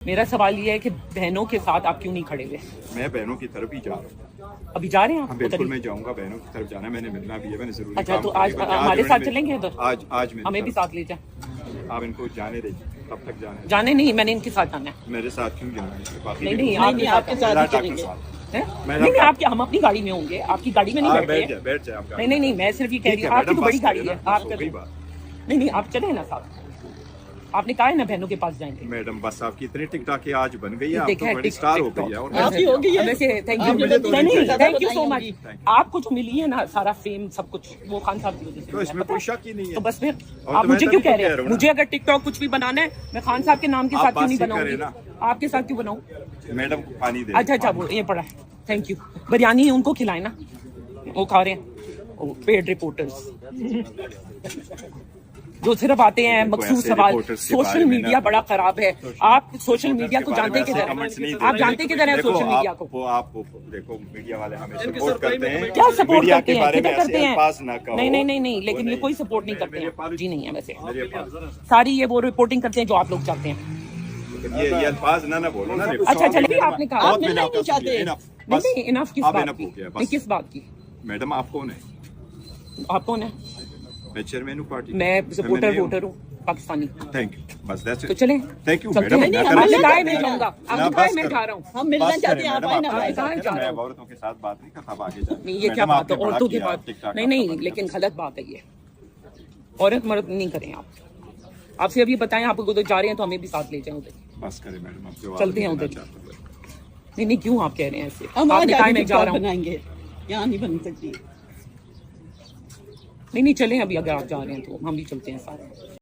मेरा सवाल ये है कि बहनों के साथ आप क्यों नहीं खड़े हुए? मैं बहनों की तरफ ही जा रहा हूँ। अभी जा रहे हैं आप? बिल्कुल मैं जाऊंगा, बहनों की तरफ जाना है, मैंने मिलना भी है, मैंने जरूरी अच्छा, काम तो करने आज के लिए। हमारे साथ चलेंगे उधर? आज हमें भी साथ ले जाए। आप इनको जाने दीजिए, कब तक जाने जाने नहीं, मैंने इनके साथ जाना है। मेरे साथ क्यों जाना है? बाकी नहीं, आपके साथ ही चलेंगे। नहीं, आपके हम अपनी गाड़ी में होंगे, आपकी गाड़ी में नहीं बैठे। बैठ जाए आप। नहीं, मैं सिर्फ ये कह रही हूँ, आपकी तो बड़ी गाड़ी है, आप नहीं, आप चले ना साथ। आपने कहा है ना बहनों के पास जाएंगे। मैडम बस आपकी इतनी टिकटॉक की आज बन गई है, आप तो बड़ी स्टार हो गई है। और आपकी हो गई है वैसे। Thank you so much. आपको जो मिली है ना सारा फेम सब कुछ, वो खान साहब की वजह से। तो इसमें कोई शक ही नहीं है। तो बस फिर आप मुझे क्यों कह रहे हैं? मुझे अगर टिकटॉक कुछ भी बनाना है, मैं खान साहब के नाम के साथ क्यों नहीं बनाऊंगी? आपके साथ क्यों बनाऊं? मैडम पानी दे। अच्छा, वो ये पड़ा है। Thank you. बिरयानी है, उनको खिलाए ना, वो खा रहे हैं पेड रिपोर्टर्स जो सिर्फ आते हैं मखसूस सवाल। सोशल मीडिया बड़ा खराब है। आप सोशल मीडिया को जानते किधर है? आप जानते किधर है सोशल मीडिया को? वो आप देखो, मीडिया वाले हमें सपोर्ट करते हैं। क्या सपोर्ट करते हैं? किधर करते हैं? नहीं, लेकिन ये कोई सपोर्ट नहीं करते हैं जी। नहीं है वैसे, सारी ये वो रिपोर्टिंग करते हैं जो आप लोग चाहते हैं। ये अल्फाज ना बोलो ना। अच्छा, चलिए, आपने कहा आप मिलना नहीं चाहते। नहीं, इनफ किस बात की? मैडम आप कौन है? आप कौन है? मैं चेयरमैन हूँ पार्टी। मैं सपोर्टर वोटर हूँ पाकिस्तानी। थैंक यू, बस दैट्स इट। तो चलें। Thank you madam. मैडम। आपने कहा है मैं जाऊंगा, आपने कहा है मैं जा रहा हूँ। हम मिलना चाहते हैं, आप आए ना। मैं औरतों के साथ बात नहीं करता, आगे जा। नहीं, ये क्या बात है औरतों की बात? नहीं, लेकिन गलत बात है ये। औरत मर्द नहीं करें आप। आपसे अभी बताएं, आप उधर जा रहे हैं तो हमें भी साथ ले जाएं उधर। बस करें मैडम, आप चलते हैं उधर। नहीं, क्यों आप कह रहे हैं ऐसे? हम आपने कहा मैं जा रहा हूँ। बनाएंगे, यहाँ नहीं बन सकती। नहीं, चलें अभी, अगर आप जा रहे हैं तो हम भी चलते हैं साथ।